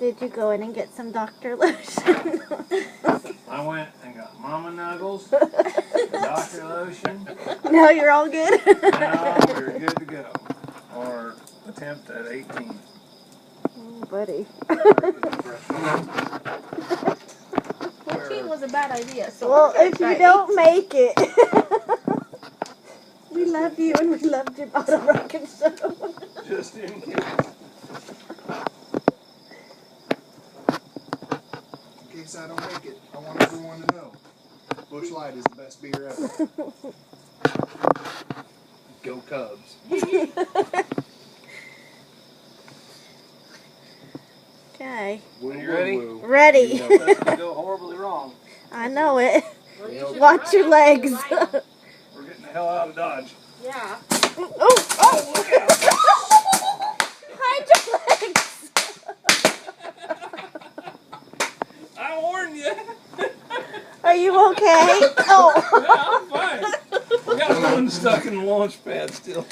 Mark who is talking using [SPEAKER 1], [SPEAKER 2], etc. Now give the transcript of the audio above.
[SPEAKER 1] Did you go in and get some Dr. Lotion?
[SPEAKER 2] I went and got Mama Nuggles, Dr. Lotion.
[SPEAKER 1] No, you're all good.
[SPEAKER 2] Now we're good to go. Or attempt at 18.
[SPEAKER 1] Oh, buddy.
[SPEAKER 3] 14 was a bad idea. So
[SPEAKER 1] Well,
[SPEAKER 3] we're
[SPEAKER 1] if
[SPEAKER 3] gonna
[SPEAKER 1] you
[SPEAKER 3] try
[SPEAKER 1] don't make it, we love you and we loved your bottom rocket show.
[SPEAKER 2] Just in case.
[SPEAKER 4] In case I don't make it, I want everyone to know Busch Light is the best beer ever. Go Cubs.
[SPEAKER 1] Okay.
[SPEAKER 4] Woo,
[SPEAKER 2] You ready?
[SPEAKER 4] woo, woo.
[SPEAKER 1] Ready.
[SPEAKER 4] You know
[SPEAKER 2] That's gonna go horribly wrong.
[SPEAKER 1] I know it.
[SPEAKER 3] Well, you should
[SPEAKER 1] Watch
[SPEAKER 3] try
[SPEAKER 1] your
[SPEAKER 3] it.
[SPEAKER 1] legs.
[SPEAKER 3] Right.
[SPEAKER 2] We're getting the hell out of Dodge.
[SPEAKER 3] Yeah.
[SPEAKER 1] Oh, oh,
[SPEAKER 2] Look out.
[SPEAKER 1] hide your legs.
[SPEAKER 2] I warned you.
[SPEAKER 1] Are you okay? Oh.
[SPEAKER 2] Yeah, I'm fine. We got one stuck in the launch pad still.